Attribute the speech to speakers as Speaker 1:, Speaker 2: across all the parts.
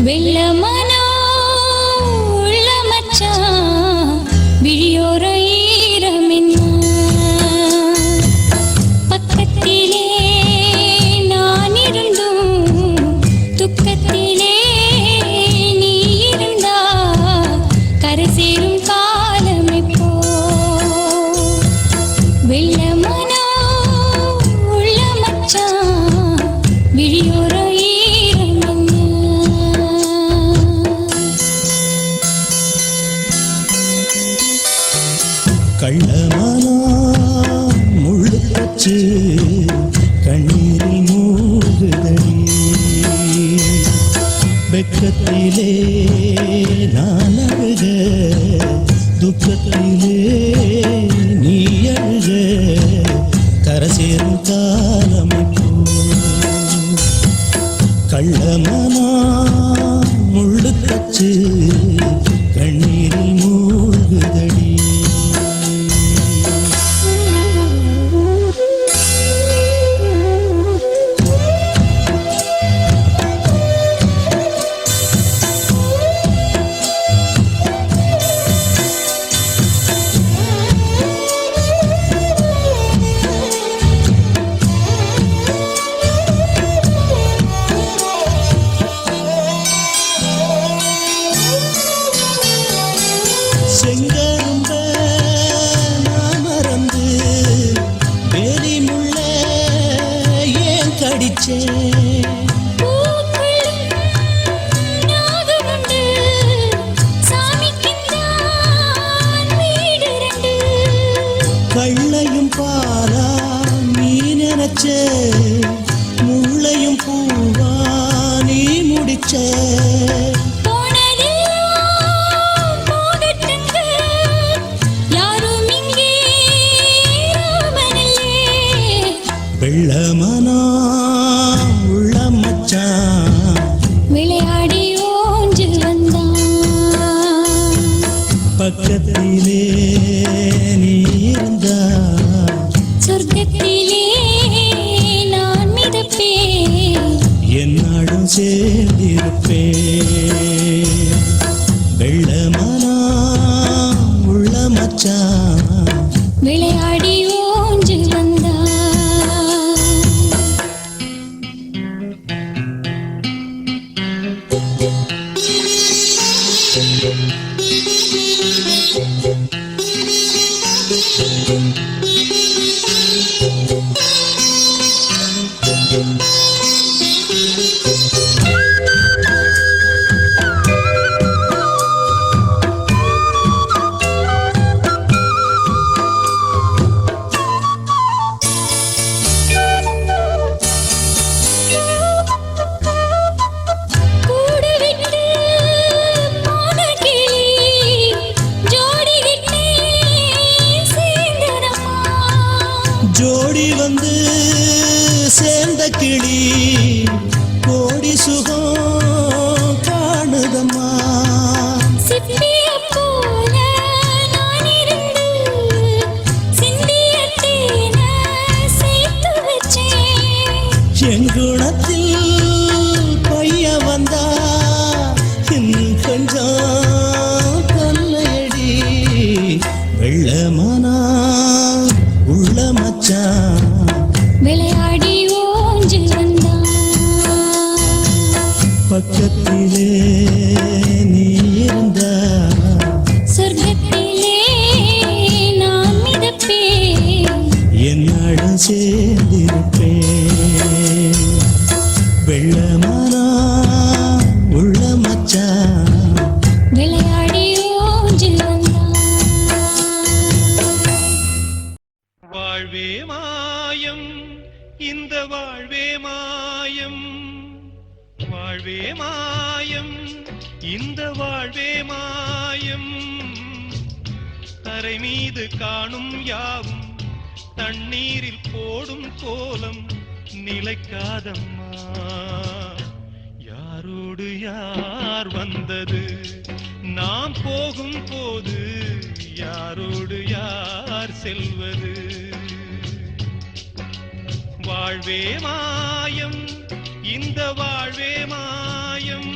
Speaker 1: வெள்ளமனோ உள்ள மச்சான் விழியோர ஈரமென்ன பக்கத்திலே நான் இருந்தும் துக்கத்திலே நீ இருந்தா கரை சேரும் காலம் இப்போ வெள்ளமனோ உள்ள மச்சான் விழியோர
Speaker 2: கள்ளமானா முள்ளுப்பச்சு கண்ணீரில் மூழ்குதடி வெக்கத்திலே நான் அழுக துக்கத்திலே நீ அழுக கரை சேரும் காலம் கள்ளமானா முள்ளுப்பச்சு கண்ணீரில் மூழ்குதடி செங்கரும்ப நான் மறந்து வேலி முள்ள ஏன் கடிச்சேன் கள்ளையும் பாலா நீ நினைச்ச முள்ளையும் பூவா நீ முடிச்ச வெள்ளமனா உள்ள மச்சான்
Speaker 1: விளையாடி ஓஞ்சு வந்தான்
Speaker 2: பக்கத்திலே நீ இருந்தா
Speaker 1: சொர்க்கத்திலே நான் மிதப்பேன்
Speaker 2: என்னாடும் சேர்ந்திருப்பேன் வெள்ளமனா உள்ள மச்சான்
Speaker 1: விளையாடி ஓஞ்சு வந்தான்
Speaker 2: ஜோடி வந்து சேர்ந்த கிளி கோடி சுகம் காணுதம்மா எங்குணத்தில் பைய வந்தா இன்னும் கொஞ்சம் தொல்லையடி வெள்ளமானா உள்ள மச்சான்
Speaker 1: விளையாடி ஓஞ்சு வந்தான்
Speaker 2: பக்கத்திலே நீ இருந்தா
Speaker 1: சொர்க்கத்திலே நான் மிதப்பேன்
Speaker 2: என்னாடும் சேர்ந்திருப்பேன் வெள்ளமானா உள்ள மச்சான்
Speaker 1: விளையாடி ஓஞ்சு வந்தான்
Speaker 3: வாழ்வே மாயம் இந்த வாழ்வே மாயம் வாழ்வே மாயம் இந்த வாழ்வே மாயம் தரை மீது காணும் யாவும் தண்ணீரில் போடும் கோலம் நிலைக்காதம்மா யாரோடு யார் வந்தது நாம் போகும் போது யாரோடு யார் செல்வது வாழ்வே மாயம் இந்த வாழ்வே மாயம்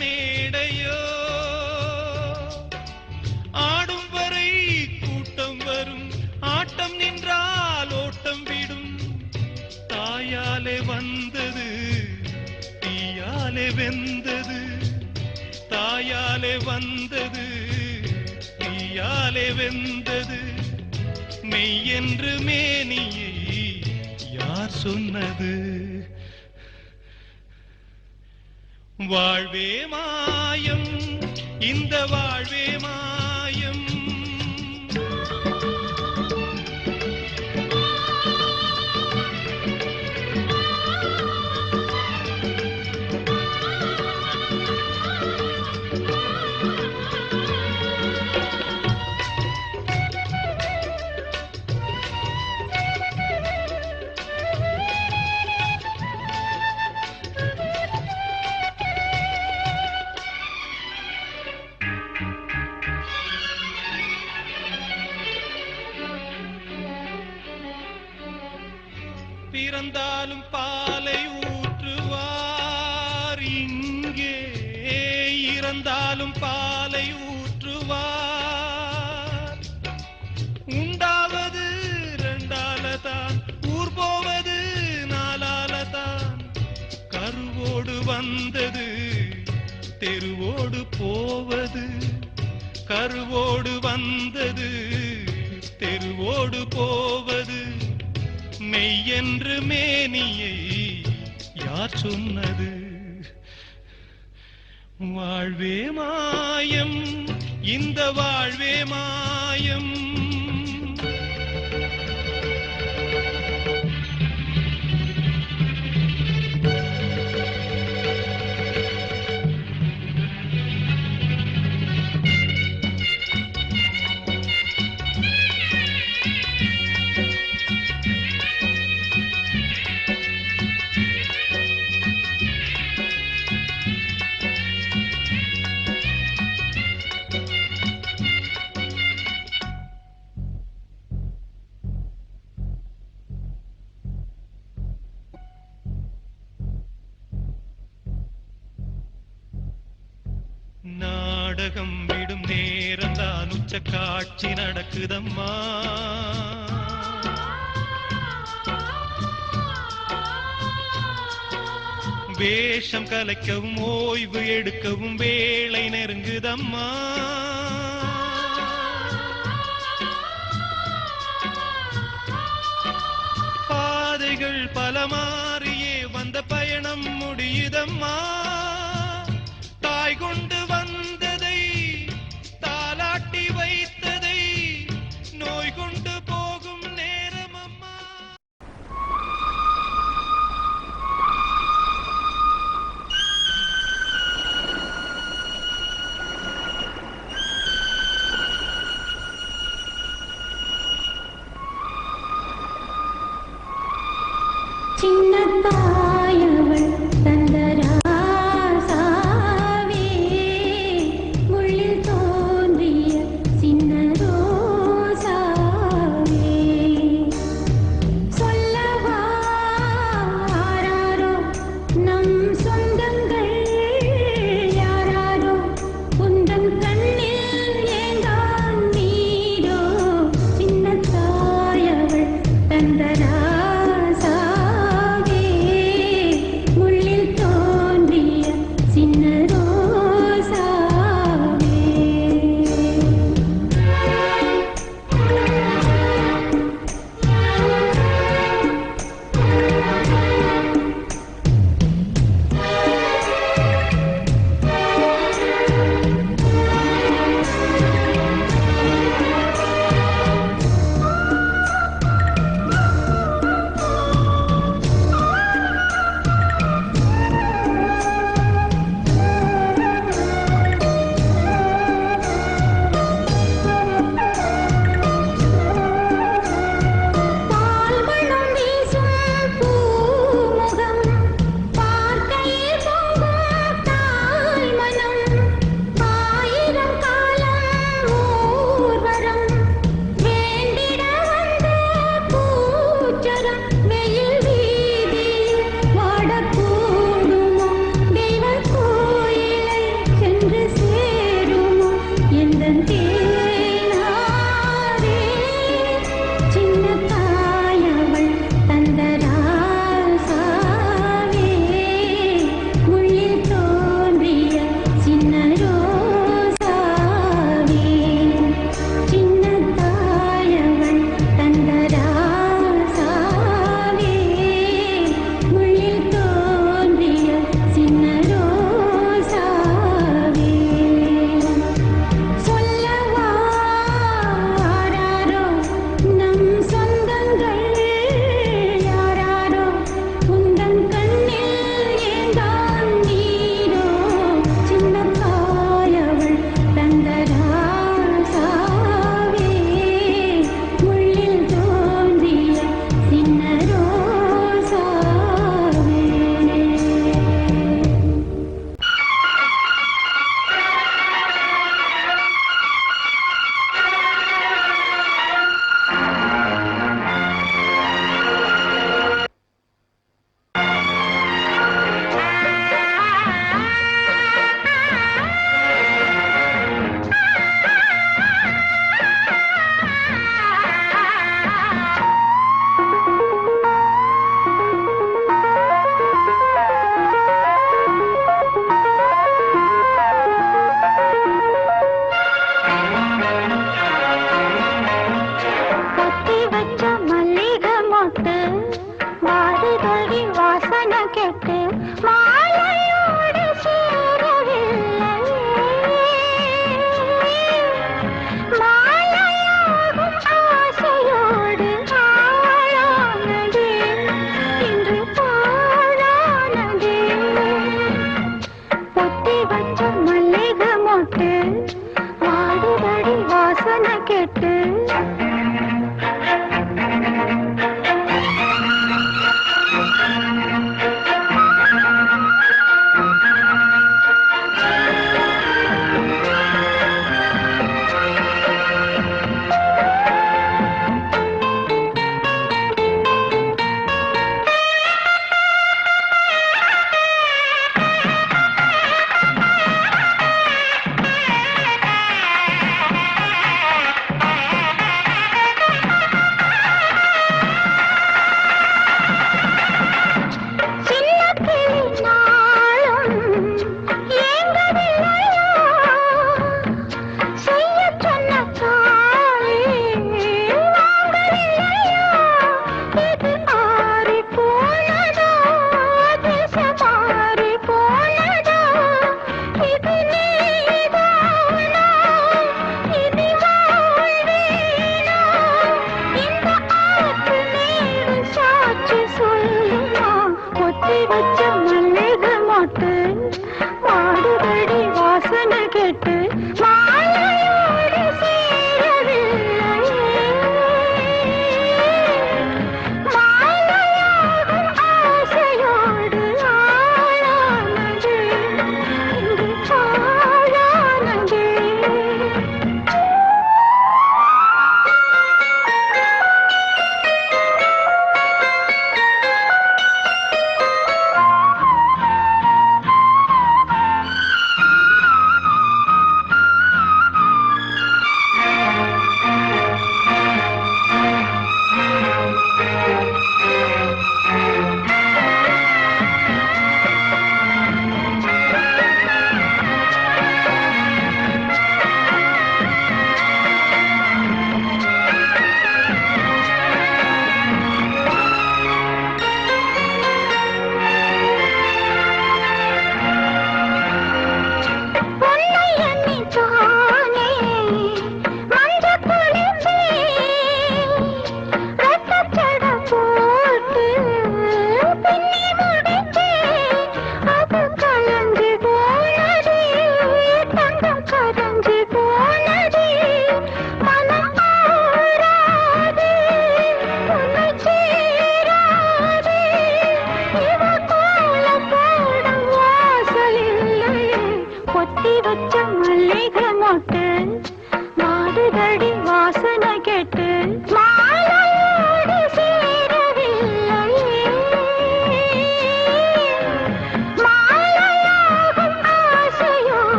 Speaker 3: மேடையோ ஆடும் வரை கூட்டம் வரும் ஆட்டம் நின்றால் ஓட்டம் விடும் தாயாலே வந்தது தீயாலே வெந்தது தாயாலே வந்தது தீயாலே வெந்தது மெய் என்று மேனியை யார் சொன்னது வாழ்வே மாயம் இந்த வாழ்வே மாயம் பிறந்தாலும் பாலை ஊற்றுவார் இங்கே இறந்தாலும் பாலை ஊற்றுவார் உண்டாவது ரெண்டாலதான் ஊர் போவது நாலாலதான் கருவோடு வந்தது தெருவோடு போவது கருவோடு வந்தது தெருவோடு போவது மெய் என்று மேனியை யார் சொன்னது வாழ்வே மாயம் இந்த வாழ்வே மாயம் நாடகம் விடும் நேரம் தான் உச்ச காட்சி நடக்குதம்மா வேஷம் கலைக்கவும் ஓய்வு எடுக்கவும் வேளை நெருங்குதம்மா பாதைகள் பல மாறியே வந்த பயணம் முடியுதம்மா தாய் கொண்டு வந்ததை தாலாட்டி வைத்ததை நோய் கொண்டு போகும் நேரம் அம்மா
Speaker 1: சின்னத்தாயவள் தந்தராசாவே முள்ளில் தோன்றிய சின்ன ரோசாவே சொல்லவா ஆராரோ நம் சொந்தங்கள் யாராரோ உந்தன் கண்ணில் ஏங்கான் நீரோ சின்னத்தாயவள் தந்தராசாவே கெட்டு மாலையோடு சேரவில்லை மாலையாகும் ஆசையோடு ஆளானதே இன்று பாழானதே பொத்தி வச்ச மல்லிகை மொட்டு வாடுதடி வாசனை கெட்டு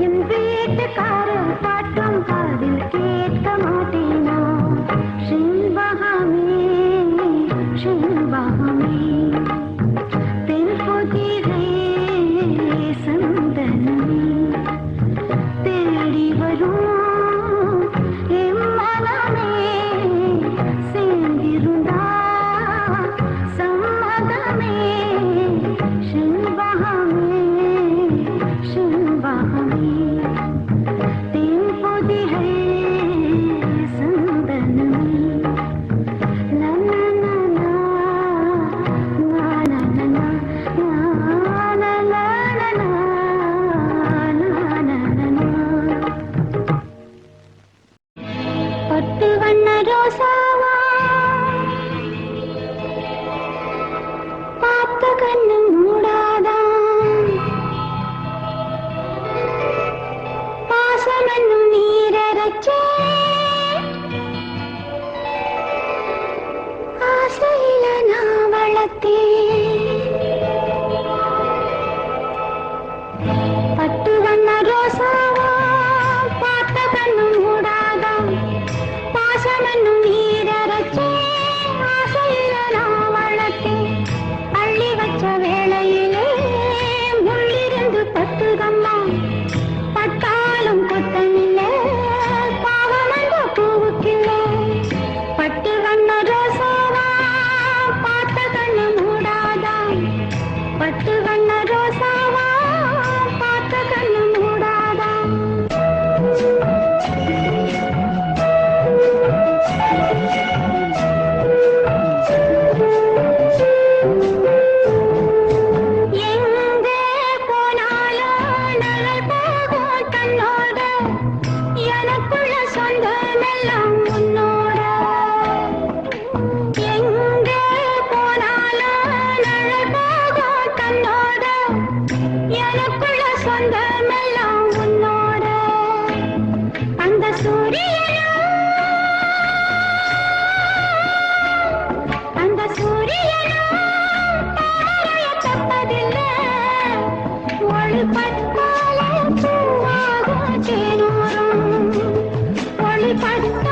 Speaker 1: என் வீட்டுக்காரன் பாட்டும் காதில் கேட்க மாட்டேனா சிவகாமே சிவகாமே தென்பொதிகை சந்தனமே தேடி வரும் என் மனமே சேர்ந்திருந்தா சம்மதமே சிவகாமே சிவகாமே தென்பொதிகை சந்தனமே பட்டு வண்ண ரோசாவா பார்த்த கண்ணு மூடாதான் பாசமென்னும் நீரச்சே ஆசையில நான் வளர்த்தேன் பட்டு வண்ண ரோசாவா பார்த்த கண்ணு மூடாதான் பாசமென்னும் நீரச்சே ஆசையில நான் வளர்த்தேன் அள்ளி வச்ச வேளையிலே முள்ளிருந்து பத்துதம்மா பட்டாலும் கொத்தமில்லை பாவம் அந்த பூவுக்கில்லை பட்டு வண்ண ரோசாவா பார்த்த கண்ணு மூடாதான் பட்டு வண்ண ரோசாவா பார்த்த கண்ணு மூடாதான் எங்கே போனாலும் நகை போகும் தன்னோட எனக்குள்ள சொந்தமெல்லாம் உன்னோட எங்கே போனாலும் நகை போகும் தன்னோட எனக்குள்ள சொந்தமெல்லாம் உன்னோட அந்த சூரியனும் அந்த சூரியனும் தாரைய தப்பதில்லை ஒளிப்பட்டாலே பூவாகும் தேனூரும் ஒளிப்பட்ட